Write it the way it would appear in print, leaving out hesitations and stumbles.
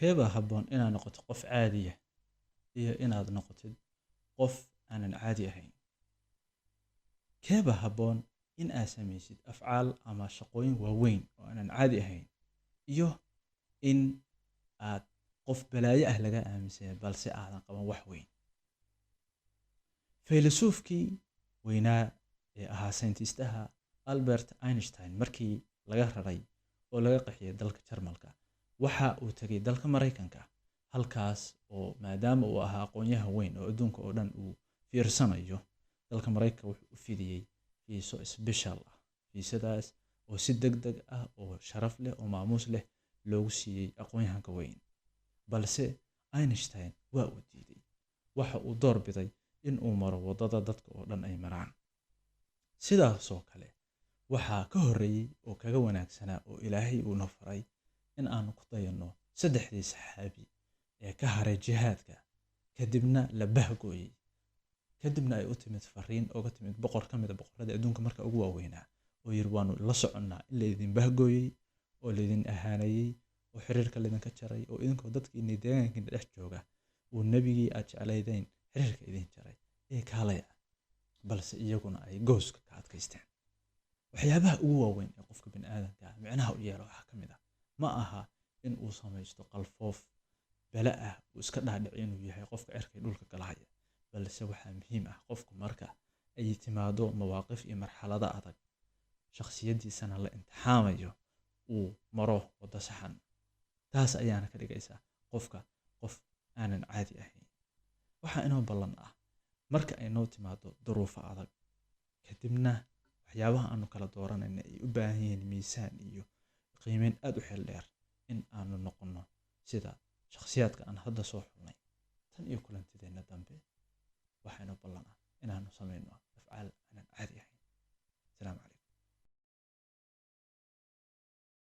keeba habboon inaad noqoto qof caadiya iyo inaad noqotid qof aanan caadi ahayn. keeba habboon in aad samaysid afcaal ama shaqooyin waaweyn oo aanan caadi ahayn iyo in aad qof balaayo ah laga aaminsan balse aadan qaban wax weyn. Filosoofkii weynaa ee ahaa saynististaha Albert Einstein markii laga raray oo laga qaxiyay dalka Jarmalka waxa uu tagay dalka Mareykanka halkaas oo maadaama uu ahaa aqoonyahan weyn oo adduunka oo dhan uu fiirsanayo dalka Mareykanka wuxuu u fidiyay fiiso special ah. fiisadaas oo si degdeg ah oo sharaf leh oo maamuus leh loogu siiyay aqoonyahanka weyn. balse Einstein waa uu diiday. waxa uu doorbiday in uu maro wadada dadka oo dhan ay maraan. sidaas oo kale waxaa ka horeeyay oo kaga wanaagsanaa oo Ilaahay uu noo faray in aan ku dayano saddexdii saxaabi ee ka haray jihaadka kadibna la bahgooyay kadibna ay u timid fariin ooga timid boqor ka mid ah boqorada adduunka marka ugu waaweynaa oo yiri waanu la soconnaa in la idin bahgooyay oo la idin ahaanayay oo xiriirka la idin ka jaray oo idinkoo dadkii deegaanka dhex jooga oo nabigii aad jeclaydeen xiriirka idin jaray ee kaalaya. balse iyaguna ay gooska ka adkaysteen. waxyaabaha ugu waaweyn ee qofka bini'aadamka micnaha u yeelo waxa ka mid ah ma aha in uu samaysto qalfoof bala ah uu iska dhaadhici inuu yahay qofka cirkay dhulka galaya. balse waxaa muhiim ah qofku marka ay timaado mawaaqif iyo marxalada adag shakhsiyadiisana la imtixaamayo uu maro wada saxan. taas ayaana ka dhigaysa qofka qof aanan caadi ahayn. waxa inoo ballan ah marka ay noo timaado duruufo adag kadibna waxyaabaha aanu kala dooranayna ay u baahan yihiin miisaan iyo qiimeyn aad u xeel dheer in aanu noqono sida shakhsiyaadka aan hadda soo xulnay. tan iyo kulantideena dambe waxaynu ballan ah inaanu samayno afcaal aanan caadi ahayn. salaam.